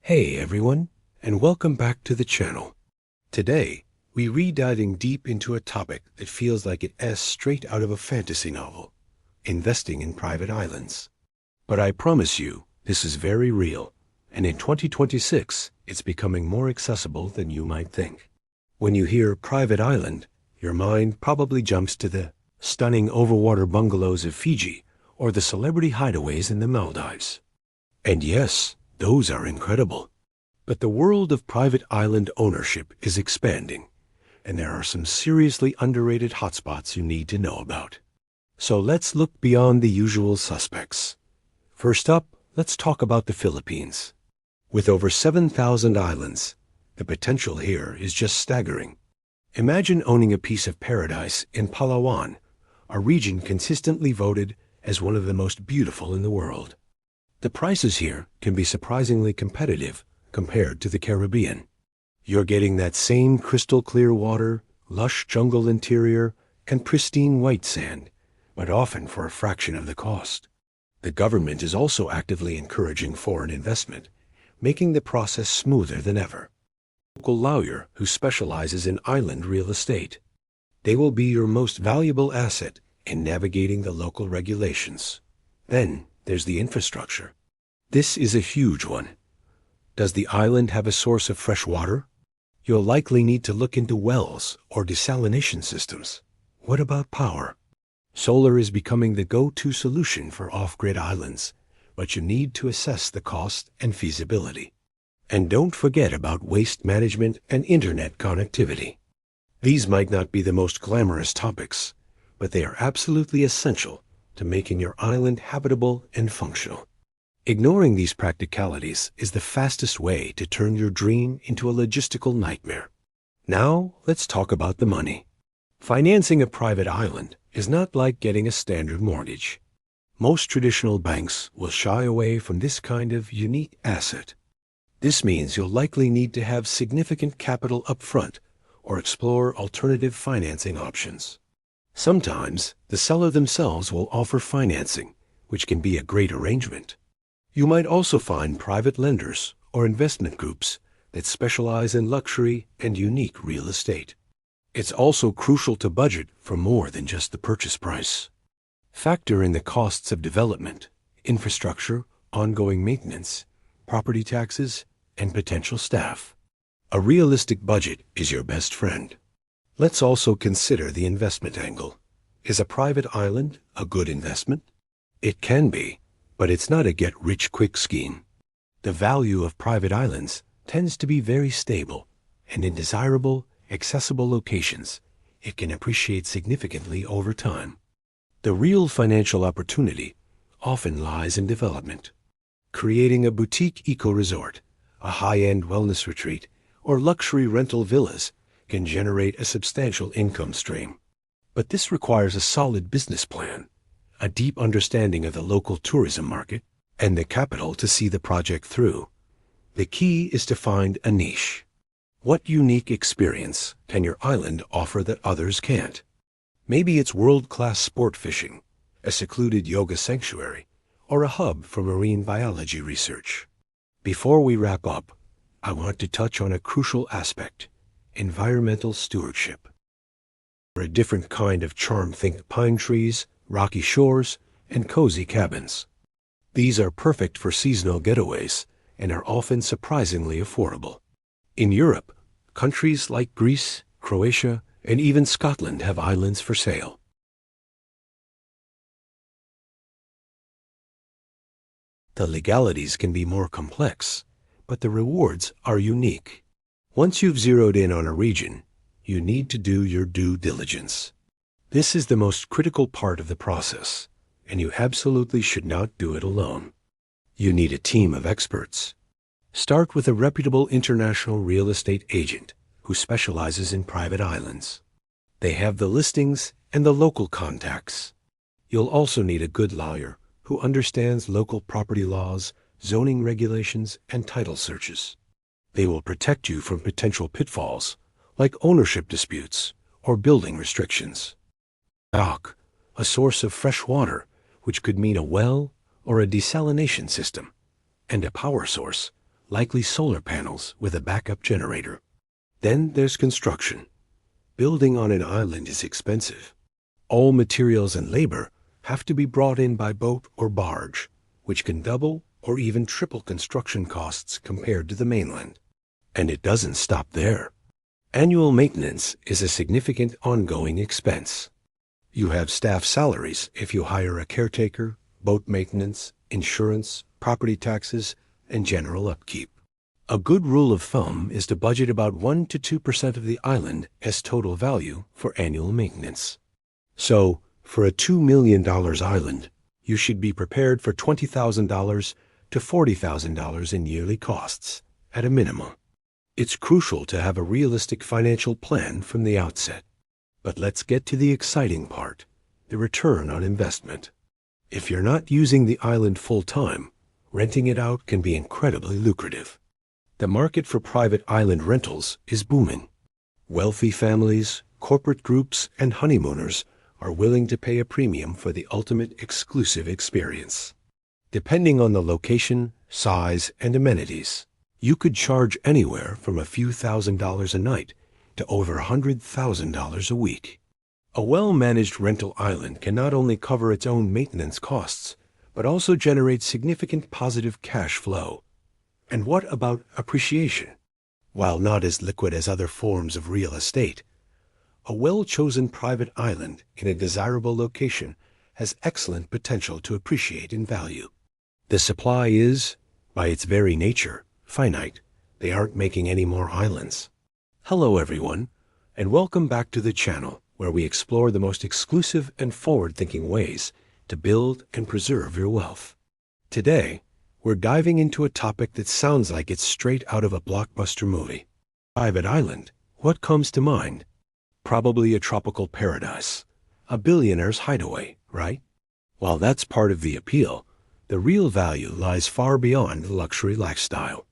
Hey everyone, and welcome back to the channel. Today, we're diving deep into a topic that feels like it's straight out of a fantasy novel, investing in private islands. But I promise you, this is very real, and in 2026, it's becoming more accessible than you might think. When you hear private island, your mind probably jumps to the stunning overwater bungalows of Fiji or the celebrity hideaways in the Maldives. And yes, those are incredible. But the world of private island ownership is expanding, and there are some seriously underrated hotspots you need to know about. So let's look beyond the usual suspects. First up, let's talk about the Philippines. With over 7,000 islands, the potential here is just staggering. Imagine owning a piece of paradise in Palawan, a region consistently voted as one of the most beautiful in the world. The prices here can be surprisingly competitive compared to the Caribbean. You're getting that same crystal clear water, lush jungle interior, and pristine white sand, but often for a fraction of the cost. The government is also actively encouraging foreign investment, making the process smoother than ever. Local lawyer who specializes in island real estate. They will be your most valuable asset in navigating the local regulations. Then there's the infrastructure. This is a huge one. Does the island have a source of fresh water? You'll likely need to look into wells or desalination systems. What about power? Solar is becoming the go-to solution for off-grid islands, but you need to assess the cost and feasibility. And don't forget about waste management and internet connectivity. These might not be the most glamorous topics, but they are absolutely essential to making your island habitable and functional. Ignoring these practicalities is the fastest way to turn your dream into a logistical nightmare. Now, let's talk about the money. Financing a private island is not like getting a standard mortgage. Most traditional banks will shy away from this kind of unique asset. This means you'll likely need to have significant capital upfront or explore alternative financing options. Sometimes, the seller themselves will offer financing, which can be a great arrangement. You might also find private lenders or investment groups that specialize in luxury and unique real estate. It's also crucial to budget for more than just the purchase price. Factor in the costs of development, infrastructure, ongoing maintenance, property taxes, and potential staff. A realistic budget is your best friend. Let's also consider the investment angle. Is a private island a good investment? It can be, but it's not a get-rich-quick scheme. The value of private islands tends to be very stable, and in desirable, accessible locations, it can appreciate significantly over time. The real financial opportunity often lies in development. Creating a boutique eco-resort, a high-end wellness retreat, or luxury rental villas can generate a substantial income stream. But this requires a solid business plan, a deep understanding of the local tourism market, and the capital to see the project through. The key is to find a niche. What unique experience can your island offer that others can't? Maybe it's world-class sport fishing, a secluded yoga sanctuary, or a hub for marine biology research. Before we wrap up, I want to touch on a crucial aspect: environmental stewardship. For a different kind of charm, think pine trees, rocky shores, and cozy cabins. These are perfect for seasonal getaways and are often surprisingly affordable. In Europe, countries like Greece, Croatia, and even Scotland have islands for sale. The legalities can be more complex, but the rewards are unique. Once you've zeroed in on a region, you need to do your due diligence. This is the most critical part of the process, and you absolutely should not do it alone. You need a team of experts. Start with a reputable international real estate agent who specializes in private islands. They have the listings and the local contacts. You'll also need a good lawyer who understands local property laws, zoning regulations, and title searches. They will protect you from potential pitfalls like ownership disputes or building restrictions. Dock, a source of fresh water, which could mean a well or a desalination system, and a power source, likely solar panels with a backup generator. Then there's construction. Building on an island is expensive. All materials and labor have to be brought in by boat or barge, which can double or even triple construction costs compared to the mainland. And it doesn't stop there. Annual maintenance is a significant ongoing expense. You have staff salaries if you hire a caretaker, boat maintenance, insurance, property taxes, and general upkeep. A good rule of thumb is to budget about 1 to 2% of the island as total value for annual maintenance. So, for a $2 million island, you should be prepared for $20,000 to $40,000 in yearly costs, at a minimum. It's crucial to have a realistic financial plan from the outset. But let's get to the exciting part, the return on investment. If you're not using the island full-time, renting it out can be incredibly lucrative. The market for private island rentals is booming. Wealthy families, corporate groups, and honeymooners are willing to pay a premium for the ultimate exclusive experience. Depending on the location, size, and amenities, you could charge anywhere from a few $1,000s a night to over $100,000 a week. A well-managed rental island can not only cover its own maintenance costs, but also generate significant positive cash flow. And what about appreciation? While not as liquid as other forms of real estate, a well-chosen private island in a desirable location has excellent potential to appreciate in value. The supply is, by its very nature, finite. They aren't making any more islands. Hello everyone, and welcome back to the channel where we explore the most exclusive and forward-thinking ways to build and preserve your wealth. Today, we're diving into a topic that sounds like it's straight out of a blockbuster movie. Private island, what comes to mind? Probably a tropical paradise, a billionaire's hideaway, right? While that's part of the appeal, the real value lies far beyond the luxury lifestyle.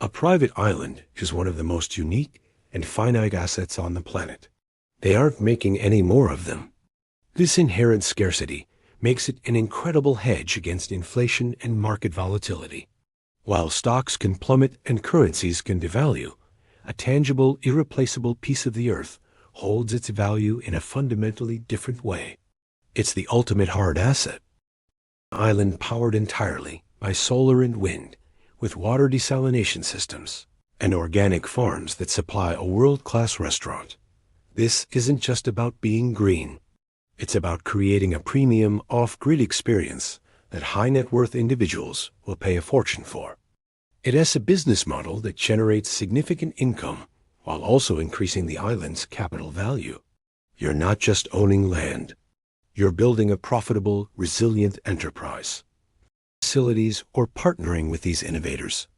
A private island is one of the most unique and finite assets on the planet. They aren't making any more of them. This inherent scarcity makes it an incredible hedge against inflation and market volatility. While stocks can plummet and currencies can devalue, a tangible, irreplaceable piece of the earth holds its value in a fundamentally different way. It's the ultimate hard asset. An island powered entirely by solar and wind, with water desalination systems and organic farms that supply a world-class restaurant. This isn't just about being green. It's about creating a premium off-grid experience that high-net-worth individuals will pay a fortune for. It has a business model that generates significant income while also increasing the island's capital value. You're not just owning land. You're building a profitable, resilient enterprise. Facilities or partnering with these innovators,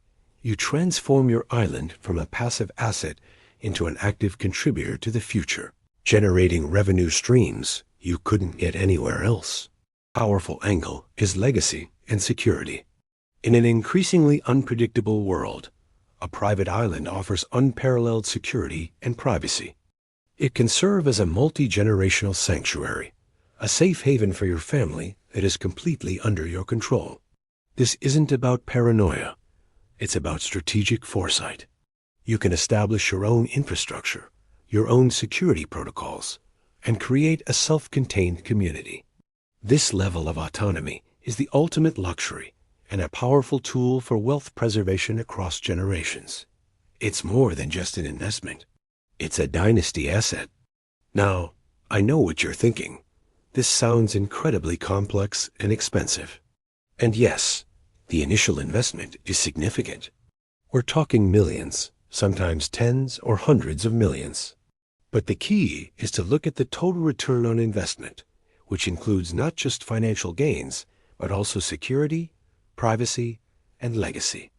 you transform your island from a passive asset into an active contributor to the future, generating revenue streams you couldn't get anywhere else. Powerful angle is legacy and security. In an increasingly unpredictable world, a private island offers unparalleled security and privacy. It can serve as a multi-generational sanctuary, a safe haven for your family that is completely under your control. This isn't about paranoia. It's about strategic foresight. You can establish your own infrastructure, your own security protocols, and create a self-contained community. This level of autonomy is the ultimate luxury and a powerful tool for wealth preservation across generations. It's more than just an investment. It's a dynasty asset. Now, I know what you're thinking. This sounds incredibly complex and expensive. And yes, the initial investment is significant. We're talking millions, sometimes tens or hundreds of millions. But the key is to look at the total return on investment, which includes not just financial gains, but also security, privacy, and legacy.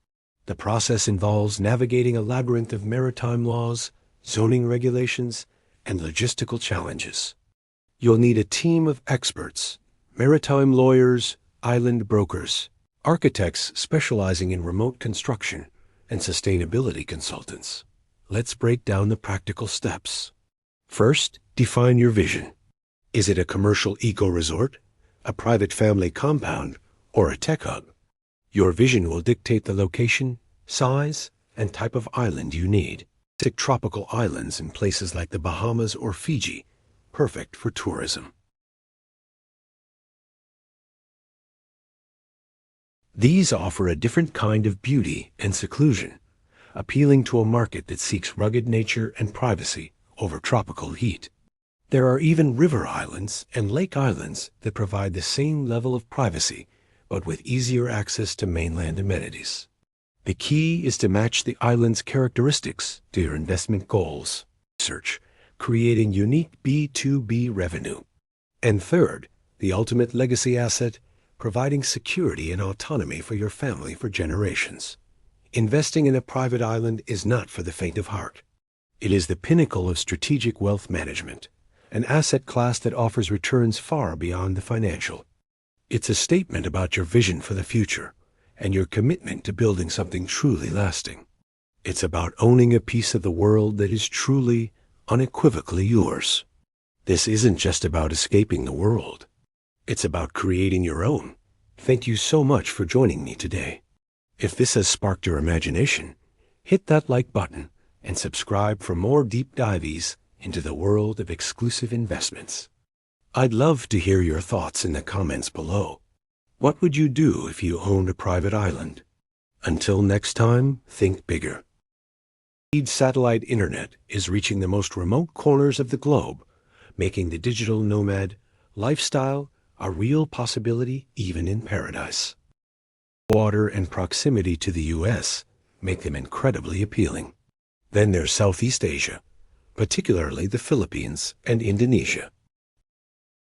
The process involves navigating a labyrinth of maritime laws, zoning regulations, and logistical challenges. You'll need a team of experts, maritime lawyers, island brokers, architects specializing in remote construction, and sustainability consultants. Let's break down the practical steps. First, define your vision. Is it a commercial eco-resort, a private family compound, or a tech hub? Your vision will dictate the location, size, and type of island you need. Basic tropical islands in places like the Bahamas or Fiji, perfect for tourism. These offer a different kind of beauty and seclusion, appealing to a market that seeks rugged nature and privacy over tropical heat. There are even river islands and lake islands that provide the same level of privacy, but with easier access to mainland amenities. The key is to match the island's characteristics to your investment goals. Research, creating unique B2B revenue. And third, the ultimate legacy asset, providing security and autonomy for your family for generations. Investing in a private island is not for the faint of heart. It is the pinnacle of strategic wealth management, an asset class that offers returns far beyond the financial. It's a statement about your vision for the future and your commitment to building something truly lasting. It's about owning a piece of the world that is truly, unequivocally yours. This isn't just about escaping the world. It's about creating your own. Thank you so much for joining me today. If this has sparked your imagination, hit that like button and subscribe for more deep dives into the world of exclusive investments. I'd love to hear your thoughts in the comments below. What would you do if you owned a private island? Until next time, think bigger. Satellite internet is reaching the most remote corners of the globe, making the digital nomad lifestyle a real possibility even in paradise. Water and proximity to the U.S. make them incredibly appealing. Then there's Southeast Asia, particularly the Philippines and Indonesia.